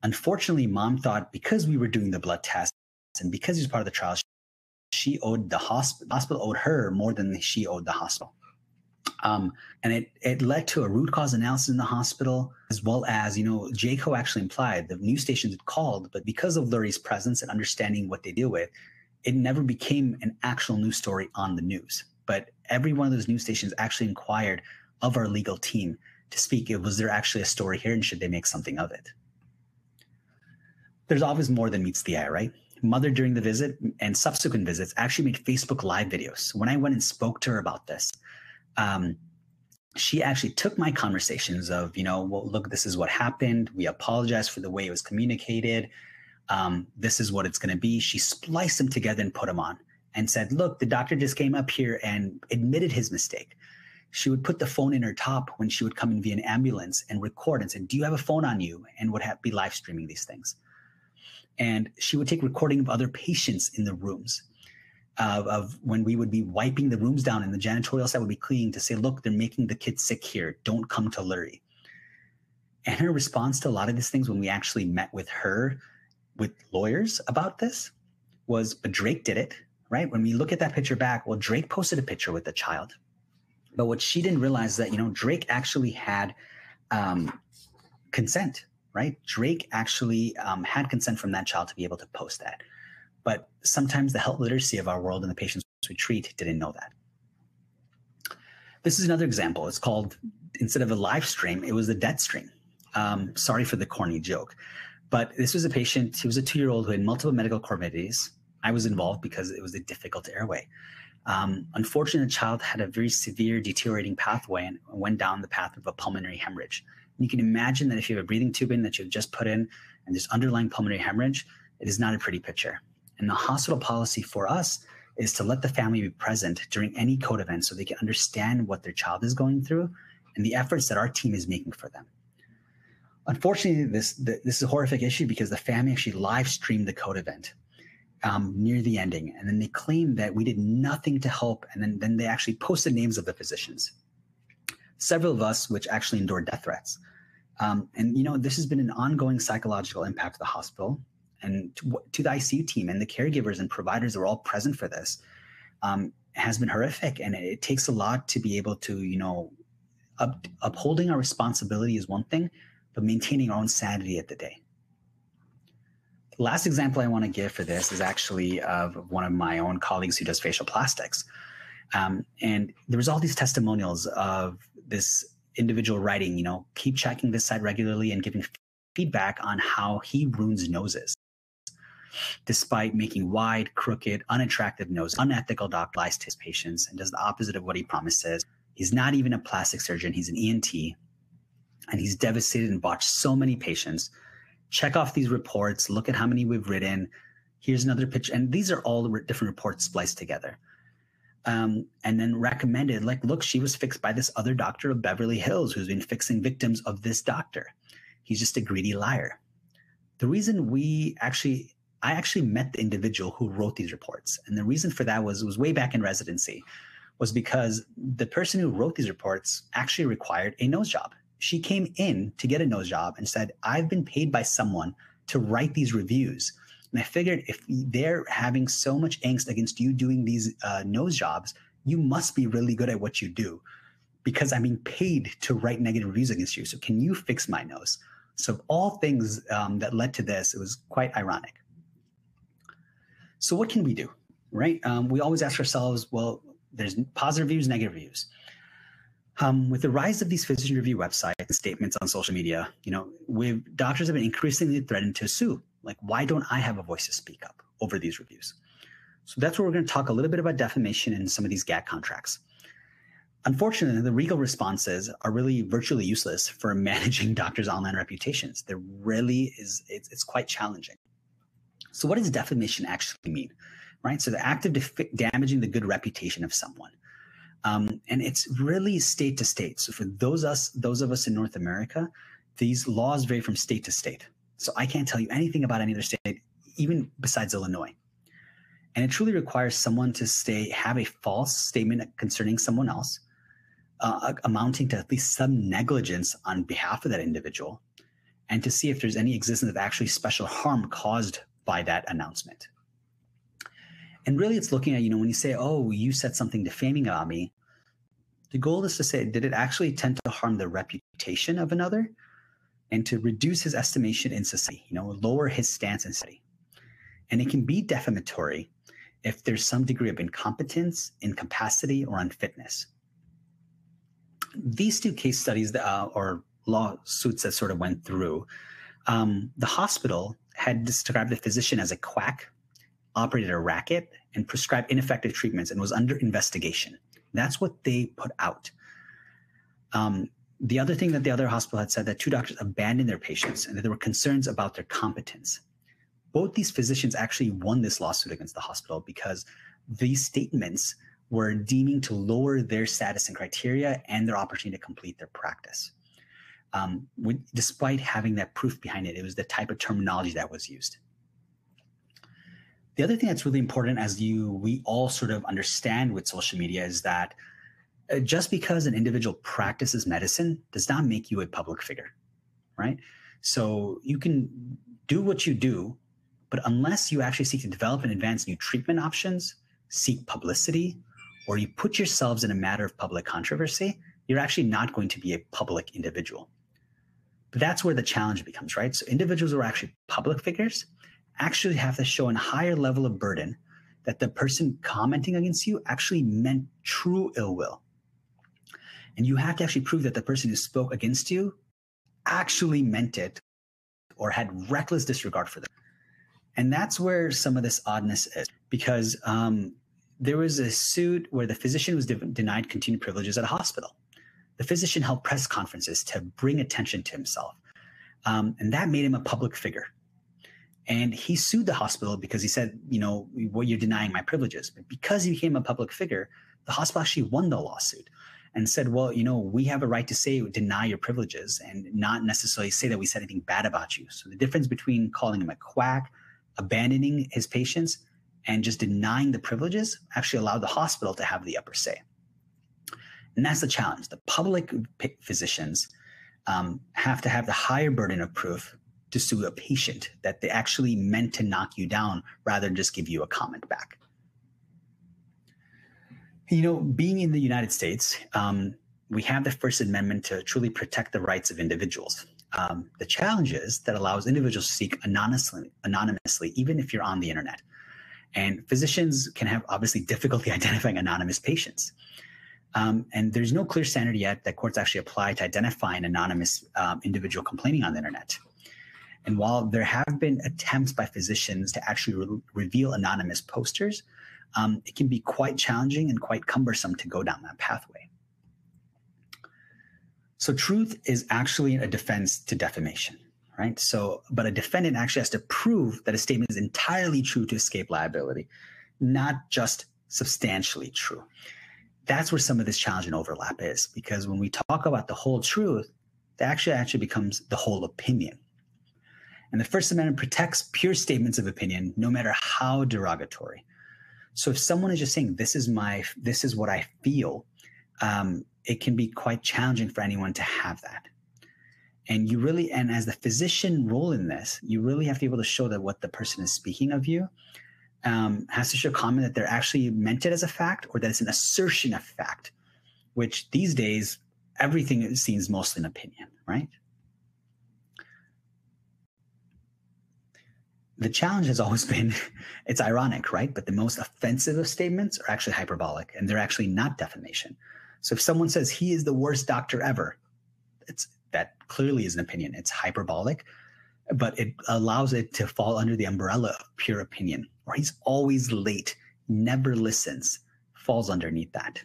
Unfortunately, mom thought because we were doing the blood test and because he was part of the trial, she owed the hospital owed her more than she owed the hospital. And it led to a root cause analysis in the hospital, as well as, JCO actually implied the news stations had called, but because of Lurie's presence and understanding what they deal with, it never became an actual news story on the news. But every one of those news stations actually inquired of our legal team to speak. Was there actually a story here and should they make something of it? There's always more than meets the eye, right? Mother during the visit and subsequent visits actually made Facebook Live videos. When I went and spoke to her about this, she actually took my conversations of, well, look, this is what happened. We apologize for the way it was communicated. This is what it's going to be. She spliced them together and put them on and said, look, the doctor just came up here and admitted his mistake. She would put the phone in her top when she would come in via an ambulance and record and say, do you have a phone on you? And would be live streaming these things. And she would take recording of other patients in the rooms of when we would be wiping the rooms down and the janitorial staff would be cleaning to say, look, they're making the kids sick here. Don't come to Lurie. And her response to a lot of these things when we actually met with her, with lawyers about this, was, but Drake did it, right? When we look at that picture back, well, Drake posted a picture with the child. But what she didn't realize is that, Drake actually had consent, right? Drake actually had consent from that child to be able to post that. But sometimes the health literacy of our world and the patients we treat didn't know that. This is another example. It's called, instead of a live stream, it was a dead stream. Sorry for the corny joke. But this was a patient, he was a 2-year-old who had multiple medical comorbidities. I was involved because it was a difficult airway. Unfortunately, the child had a very severe deteriorating pathway and went down the path of a pulmonary hemorrhage. And you can imagine that if you have a breathing tube in that you've just put in and there's underlying pulmonary hemorrhage, it is not a pretty picture. And the hospital policy for us is to let the family be present during any code event so they can understand what their child is going through and the efforts that our team is making for them. Unfortunately, this is a horrific issue because the family actually live streamed the code event near the ending. And then they claimed that we did nothing to help. And then they actually posted names of the physicians. Several of us, which actually endured death threats. This has been an ongoing psychological impact to the hospital and to the ICU team and the caregivers and providers that were all present for this. Has been horrific. And it takes a lot to be able to, upholding our responsibility is one thing, but maintaining our own sanity at the day. The last example I want to give for this is actually of one of my own colleagues who does facial plastics. And there was all these testimonials of this individual writing, keep checking this site regularly and giving feedback on how he ruins noses. Despite making wide, crooked, unattractive noses, unethical doctor lies to his patients and does the opposite of what he promises. He's not even a plastic surgeon. He's an ENT. And he's devastated and botched so many patients. Check off these reports. Look at how many we've written. Here's another picture. And these are all the different reports spliced together. And then recommended, look, she was fixed by this other doctor of Beverly Hills who's been fixing victims of this doctor. He's just a greedy liar. The reason I actually met the individual who wrote these reports. And the reason for that was way back in residency, was because the person who wrote these reports actually required a nose job. She came in to get a nose job and said, I've been paid by someone to write these reviews. And I figured if they're having so much angst against you doing these nose jobs, you must be really good at what you do because I'm being paid to write negative reviews against you. So can you fix my nose? So all things that led to this, it was quite ironic. So what can we do, right? We always ask ourselves, well, there's positive reviews, negative reviews. With the rise of these physician review websites and statements on social media, doctors have been increasingly threatened to sue. Why don't I have a voice to speak up over these reviews? So that's where we're going to talk a little bit about defamation and some of these gag contracts. Unfortunately, the legal responses are really virtually useless for managing doctors' online reputations. There really is, it's quite challenging. So what does defamation actually mean, right? So the act of damaging the good reputation of someone. And it's really state to state. So for those of us in North America, these laws vary from state to state. So I can't tell you anything about any other state, even besides Illinois. And it truly requires someone to have a false statement concerning someone else, amounting to at least some negligence on behalf of that individual, and to see if there's any existence of actually special harm caused by that announcement. And really it's looking at, when you say, oh, you said something defaming about me, the goal is to say, did it actually tend to harm the reputation of another and to reduce his estimation in society, lower his stance in society? And it can be defamatory if there's some degree of incompetence, incapacity, or unfitness. These two case studies or lawsuits that sort of went through, the hospital had described the physician as a quack, operated a racket, and prescribed ineffective treatments and was under investigation. That's what they put out. The other thing that the other hospital had said, that 2 doctors abandoned their patients and that there were concerns about their competence. Both these physicians actually won this lawsuit against the hospital because these statements were deeming to lower their status and criteria and their opportunity to complete their practice. Despite having that proof behind it, it was the type of terminology that was used. The other thing that's really important, as we all sort of understand with social media, is that just because an individual practices medicine does not make you a public figure, right? So you can do what you do, but unless you actually seek to develop and advance new treatment options, seek publicity, or you put yourselves in a matter of public controversy, you're actually not going to be a public individual. But that's where the challenge becomes, right? So individuals who are actually public figures actually have to show a higher level of burden that the person commenting against you actually meant true ill will. And you have to actually prove that the person who spoke against you actually meant it or had reckless disregard for them. And that's where some of this oddness is, because there was a suit where the physician was denied continued privileges at a hospital. The physician held press conferences to bring attention to himself. And that made him a public figure. And he sued the hospital because he said, well, you're denying my privileges. But because he became a public figure, the hospital actually won the lawsuit and said, well, we have a right to deny your privileges and not necessarily say that we said anything bad about you. So the difference between calling him a quack, abandoning his patients, and just denying the privileges actually allowed the hospital to have the upper say. And that's the challenge. The public physicians have to have the higher burden of proof to sue a patient that they actually meant to knock you down rather than just give you a comment back. Being in the United States, we have the First Amendment to truly protect the rights of individuals. The challenge is that allows individuals to seek anonymously, even if you're on the internet. And physicians can have obviously difficulty identifying anonymous patients. And there's no clear standard yet that courts actually apply to identify an anonymous individual complaining on the internet. And while there have been attempts by physicians to actually reveal anonymous posters, it can be quite challenging and quite cumbersome to go down that pathway. So truth is actually a defense to defamation, right? But a defendant actually has to prove that a statement is entirely true to escape liability, not just substantially true. That's where some of this challenge and overlap is, because when we talk about the whole truth, that actually becomes the whole opinion. And the First Amendment protects pure statements of opinion, no matter how derogatory. So if someone is just saying, this is what I feel, it can be quite challenging for anyone to have that. And as the physician role in this, you really have to be able to show that what the person is speaking of you has to show comment that they're actually meant it as a fact, or that it's an assertion of fact, which these days, everything seems mostly an opinion, right? The challenge has always been, it's ironic, right? But the most offensive of statements are actually hyperbolic, and they're actually not defamation. So if someone says he is the worst doctor ever, that clearly is an opinion. It's hyperbolic, but it allows it to fall under the umbrella of pure opinion. Or he's always late, never listens, falls underneath that.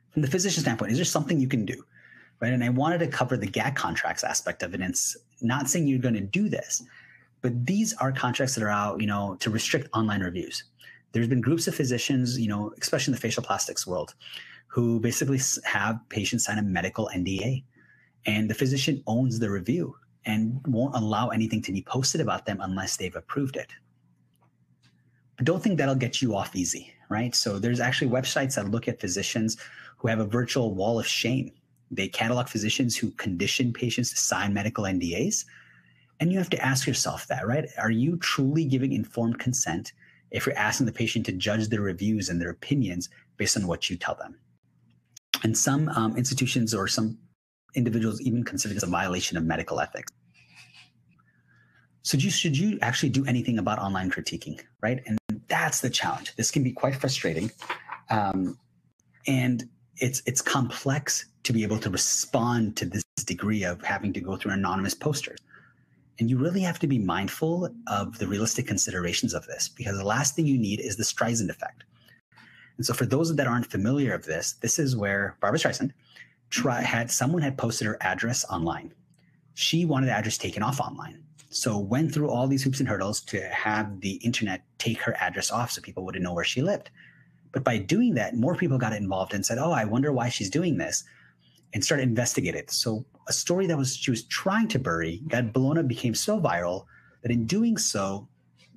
From the physician standpoint, is there something you can do, right? And I wanted to cover the gag contracts aspect of it. And it's not saying you're going to do this, but these are contracts that are out, to restrict online reviews. There's been groups of physicians, especially in the facial plastics world, who basically have patients sign a medical NDA, and the physician owns the review and won't allow anything to be posted about them unless they've approved it. But don't think that'll get you off easy, right? So there's actually websites that look at physicians who have a virtual wall of shame. They catalog physicians who condition patients to sign medical NDAs. And you have to ask yourself that, right? Are you truly giving informed consent if you're asking the patient to judge their reviews and their opinions based on what you tell them? And some institutions or some individuals even consider this a violation of medical ethics. So should you actually do anything about online critiquing, right? And that's the challenge. This can be quite frustrating. And it's complex to be able to respond to this degree of having to go through anonymous posters. And you really have to be mindful of the realistic considerations of this, because the last thing you need is the Streisand effect. And so for those that aren't familiar of this, this is where Barbara Streisand someone had posted her address online. She wanted the address taken off online. So went through all these hoops and hurdles to have the internet take her address off so people wouldn't know where she lived. But by doing that, more people got involved and said, oh, I wonder why she's doing this, and started investigating it. So a story that she was trying to bury got blown up, became so viral that in doing so,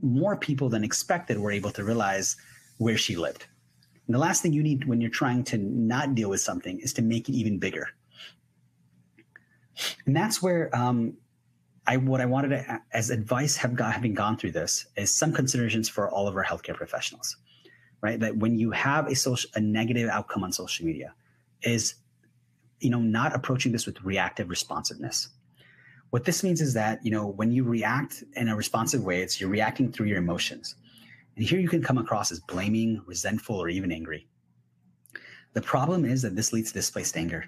more people than expected were able to realize where she lived. And the last thing you need when you're trying to not deal with something is to make it even bigger. And that's where what I wanted to, as advice having gone through this, is some considerations for all of our healthcare professionals, right? That when you have a negative outcome on social media is, not approaching this with reactive responsiveness. What this means is that, when you react in a responsive way, you're reacting through your emotions. And here you can come across as blaming, resentful, or even angry. The problem is that this leads to displaced anger,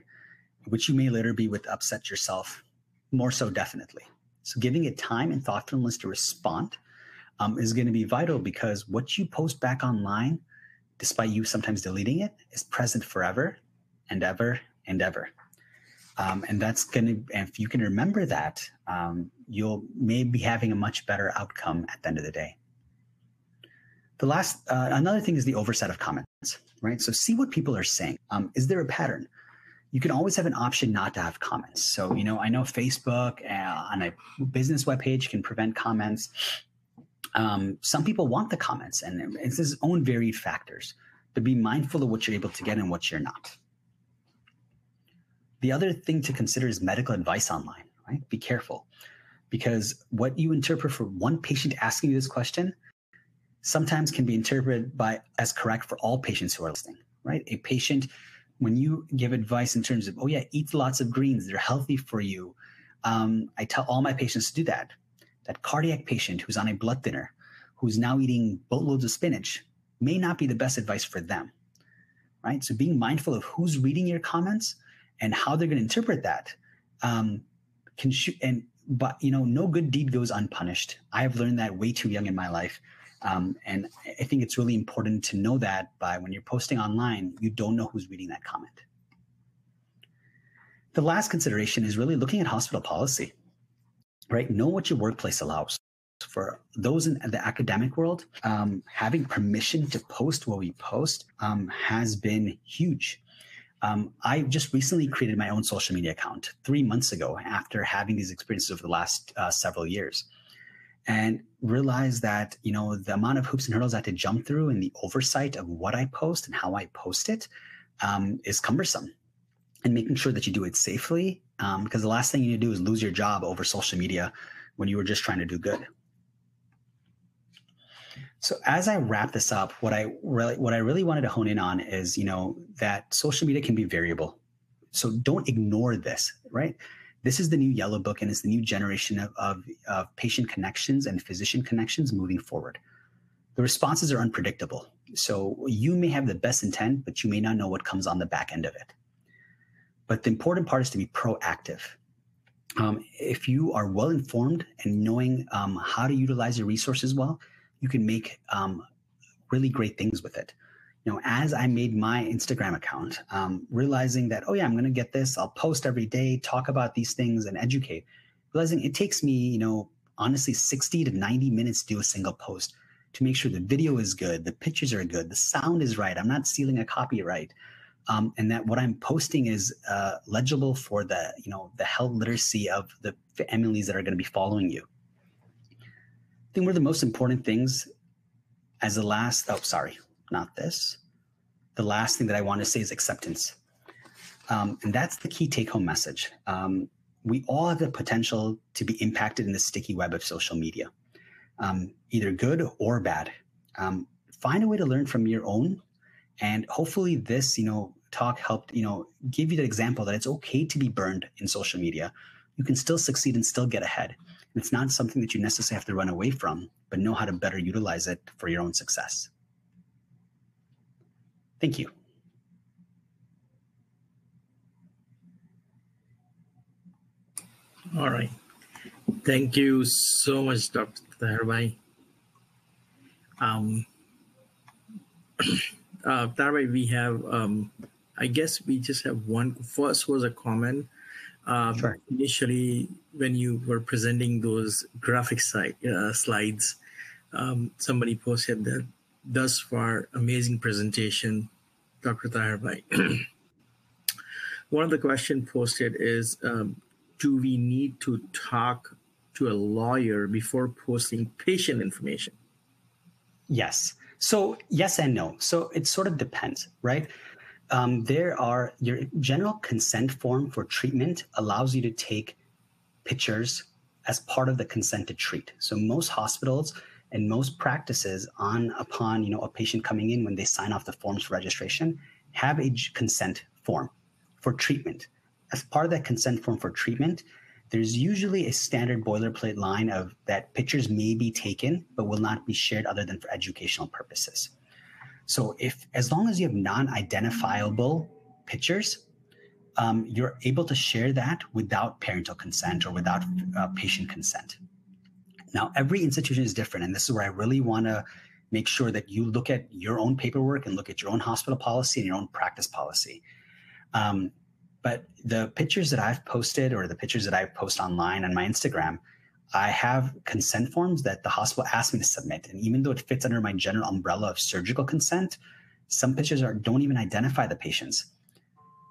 which you may later be with upset yourself, more so definitely. So giving it time and thoughtfulness to respond is going to be vital, because what you post back online, despite you sometimes deleting it, is present forever and ever and ever. And that's going to, if you can remember that, you'll maybe be having a much better outcome at the end of the day. Another thing is the oversight of comments, right? So see what people are saying. Is there a pattern? You can always have an option not to have comments. So, I know Facebook on a business webpage can prevent comments. Some people want the comments, and it's its own varied factors, but be mindful of what you're able to get and what you're not. The other thing to consider is medical advice online, right? Be careful, because what you interpret for one patient asking you this question sometimes can be interpreted as correct for all patients who are listening, right? A patient, when you give advice in terms of, oh yeah, eat lots of greens, they're healthy for you. I tell all my patients to do that. That cardiac patient who's on a blood thinner, who's now eating boatloads of spinach, may not be the best advice for them, right? So being mindful of who's reading your comments and how they're going to interpret that but no good deed goes unpunished. I have learned that way too young in my life. And I think it's really important to know that when you're posting online, you don't know who's reading that comment. The last consideration is really looking at hospital policy, right? Know what your workplace allows. For those in the academic world, having permission to post what we post has been huge. I just recently created my own social media account 3 months ago after having these experiences over the last several years, and realized that, the amount of hoops and hurdles I had to jump through and the oversight of what I post and how I post it is cumbersome. And making sure that you do it safely, because the last thing you need to do is lose your job over social media when you were just trying to do good. So as I wrap this up, what I really wanted to hone in on is, that social media can be variable. So don't ignore this, right? This is the new yellow book, and it's the new generation of patient connections and physician connections moving forward. The responses are unpredictable. So you may have the best intent, but you may not know what comes on the back end of it. But the important part is to be proactive. If you are well informed and knowing how to utilize your resources well, you can make really great things with it. As I made my Instagram account, realizing that, oh yeah, I'm going to get this, I'll post every day, talk about these things and educate, realizing it takes me, honestly, 60 to 90 minutes to do a single post to make sure the video is good, the pictures are good, the sound is right, I'm not stealing a copyright, and that what I'm posting is legible for the health literacy of the families that are going to be following you. I think one of the most important things as the last, oh, sorry, not this. The last thing that I want to say is acceptance. And that's the key take home message. We all have the potential to be impacted in the sticky web of social media, either good or bad. Find a way to learn from your own. And hopefully this, talk helped, give you the example that it's okay to be burned in social media. You can still succeed and still get ahead. And it's not something that you necessarily have to run away from, but know how to better utilize it for your own success. Thank you. All right. Thank you so much, Dr. Taher bhai. Taher bhai, we have, I guess we just have one. First was a comment. Sure. Initially, when you were presenting those graphic slides, somebody posted that thus far, amazing presentation, Dr. Taher bhai. One of the questions posted is, do we need to talk to a lawyer before posting patient information? Yes. So yes and no. So it sort of depends, right? Your general consent form for treatment allows you to take pictures as part of the consent to treat. So most hospitals and most practices upon a patient coming in, when they sign off the forms for registration, have a consent form for treatment. As part of that consent form for treatment, there's usually a standard boilerplate line of that pictures may be taken, but will not be shared other than for educational purposes. So as long as you have non-identifiable pictures, you're able to share that without parental consent or without patient consent. Now, every institution is different, and this is where I really want to make sure that you look at your own paperwork and look at your own hospital policy and your own practice policy. But the pictures that I've posted or the pictures that I post online on my Instagram, I have consent forms that the hospital asked me to submit. And even though it fits under my general umbrella of surgical consent, some pictures don't even identify the patients.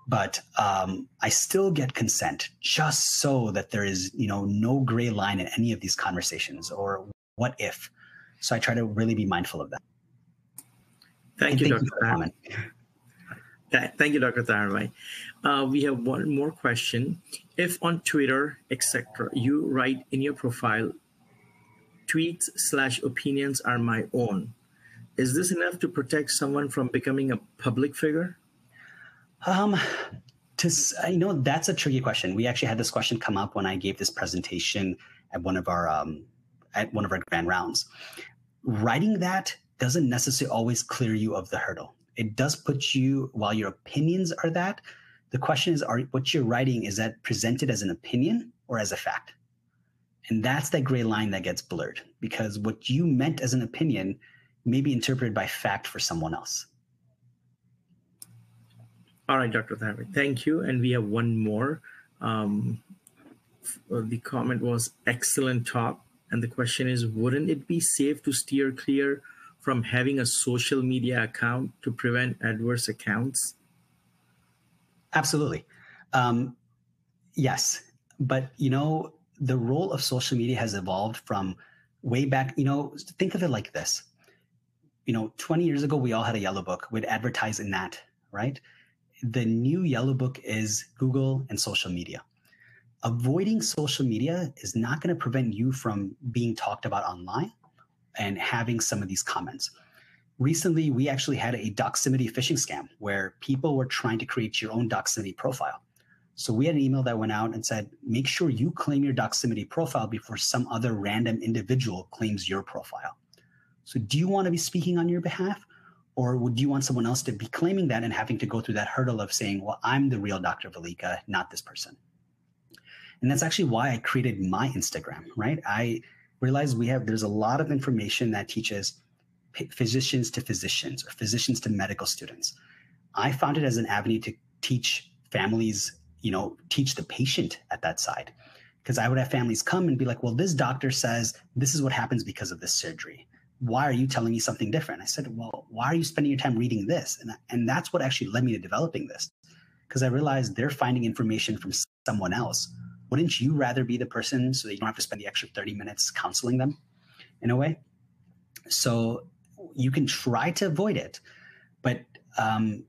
But I still get consent just so that there is no gray line in any of these conversations or what if. So I try to really be mindful of that. Thank you, Dr. for the comment. Thank you, Dr. Taher bhai. We have one more question. If on Twitter, etc., you write in your profile, tweets/opinions are my own, is this enough to protect someone from becoming a public figure? That's a tricky question. We actually had this question come up when I gave this presentation at one of our grand rounds. Writing that doesn't necessarily always clear you of the hurdle. It does put you, while your opinions are that, the question is, what you're writing, is that presented as an opinion or as a fact? And that's that gray line that gets blurred, because what you meant as an opinion may be interpreted by fact for someone else. All right, Dr. Taher, thank you. And we have one more. The comment was excellent talk. And the question is, wouldn't it be safe to steer clear from having a social media account to prevent adverse accounts? Absolutely. Yes. But, the role of social media has evolved from way back. Think of it like this. 20 years ago, we all had a yellow book. We'd advertise in that, right? The new yellow book is Google and social media. Avoiding social media is not going to prevent you from being talked about online and having some of these comments. Recently, we actually had a Doximity phishing scam where people were trying to create your own Doximity profile. So we had an email that went out and said, make sure you claim your Doximity profile before some other random individual claims your profile. So do you want to be speaking on your behalf? Or would you want someone else to be claiming that and having to go through that hurdle of saying, well, I'm the real Dr. Valika, not this person? And that's actually why I created my Instagram, right? I realized there's a lot of information that teaches physicians to physicians or physicians to medical students. I found it as an avenue to teach families, teach the patient at that side. Because I would have families come and be like, well, this doctor says this is what happens because of this surgery. Why are you telling me something different? I said, well, why are you spending your time reading this? And that's what actually led me to developing this, because I realized they're finding information from someone else. Wouldn't you rather be the person so that you don't have to spend the extra 30 minutes counseling them in a way? So, you can try to avoid it, but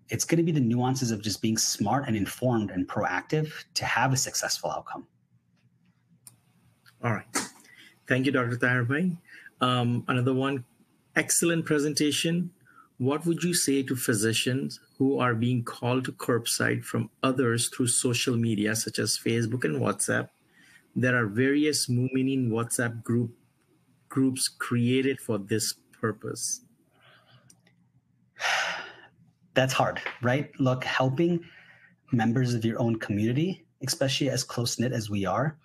it's going to be the nuances of just being smart and informed and proactive to have a successful outcome. All right. Thank you, Dr. Taher bhai. Another one, excellent presentation. What would you say to physicians who are being called to curbside from others through social media, such as Facebook and WhatsApp? There are various Muminin WhatsApp groups created for this purpose. That's hard, right? Look, helping members of your own community, especially as close-knit as we are,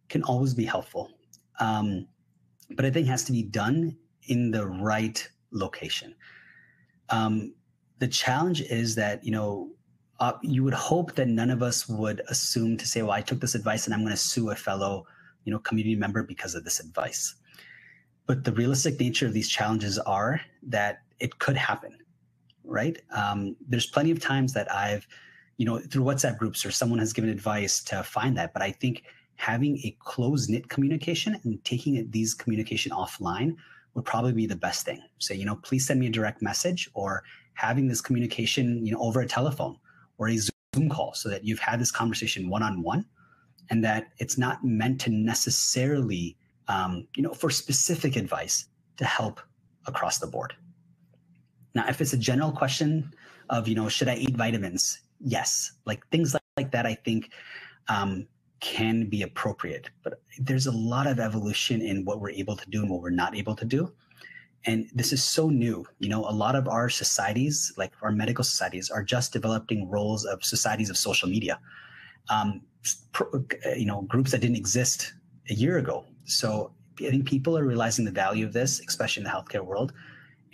can always be helpful. But I think it has to be done in the right location. The challenge is that, you would hope that none of us would assume to say, well, I took this advice and I'm going to sue a fellow, community member because of this advice. But the realistic nature of these challenges are that it could happen, right? There's plenty of times that I've, through WhatsApp groups or someone has given advice to find that. But I think having a close-knit communication and taking these communication offline would probably be the best thing. Say, please send me a direct message, or having this communication, over a telephone or a Zoom call, so that you've had this conversation one-on-one, and that it's not meant to necessarily, for specific advice to help across the board. Now, if it's a general question of, should I eat vitamins? Yes, like things like that, I think can be appropriate. But there's a lot of evolution in what we're able to do and what we're not able to do. And this is so new. A lot of our societies, like our medical societies, are just developing roles of societies of social media, groups that didn't exist a year ago. So I think people are realizing the value of this, especially in the healthcare world.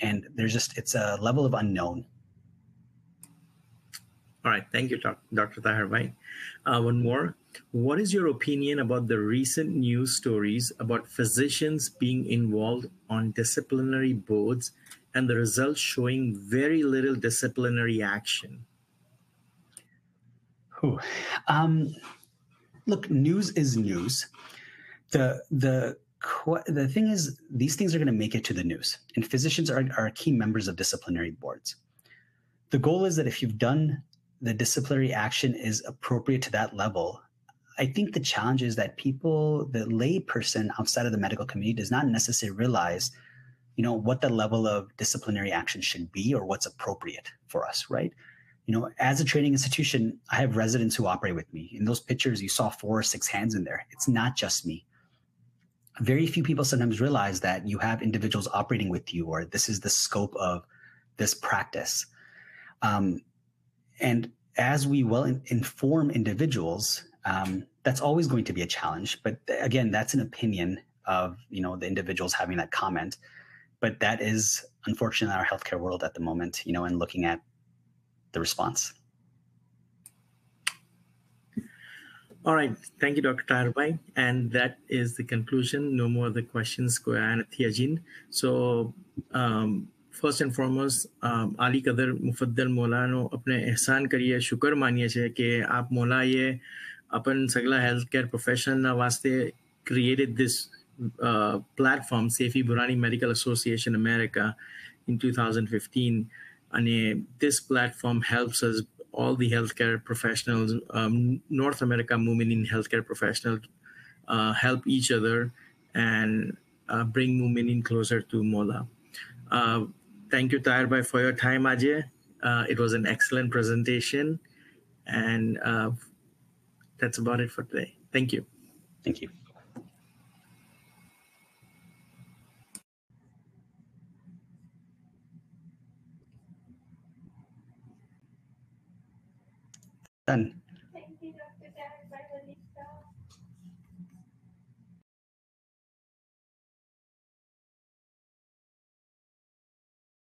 And it's a level of unknown. All right. Thank you, Dr. Taher bhai. One more. What is your opinion about the recent news stories about physicians being involved on disciplinary boards and the results showing very little disciplinary action? Look, news is news. The thing is, these things are going to make it to the news, and physicians are key members of disciplinary boards. The goal is that if you've done the disciplinary action is appropriate to that level, I think the challenge is that the lay person outside of the medical community does not necessarily realize, what the level of disciplinary action should be or what's appropriate for us, right? As a training institution, I have residents who operate with me. In those pictures, you saw 4 or 6 hands in there. It's not just me. Very few people sometimes realize that you have individuals operating with you, or this is the scope of this practice. And as we inform individuals, that's always going to be a challenge. But again, that's an opinion of, the individuals having that comment. But that is unfortunately our healthcare world at the moment, and looking at the response. All right. Thank you, Dr. Taher bhai. And that is the conclusion. No more other questions. So, first and foremost आली कदर मुफद्दल मौलानो अपने एहसान करिए, शुक्र मानिए छे कि आप मौला ये अपन सगला हेल्थ केयर प्रोफेशनल ना वास्ते created this platform, Saifi Burani Medical Association America, in 2015. And this platform helps us, all the healthcare professionals, North America moving in healthcare professionals, help each other and bring Muminin closer to Mola. Thank you, Taher bhai, for your time, Ajay. It was an excellent presentation. And that's about it for today. Thank you. Thank you. Done.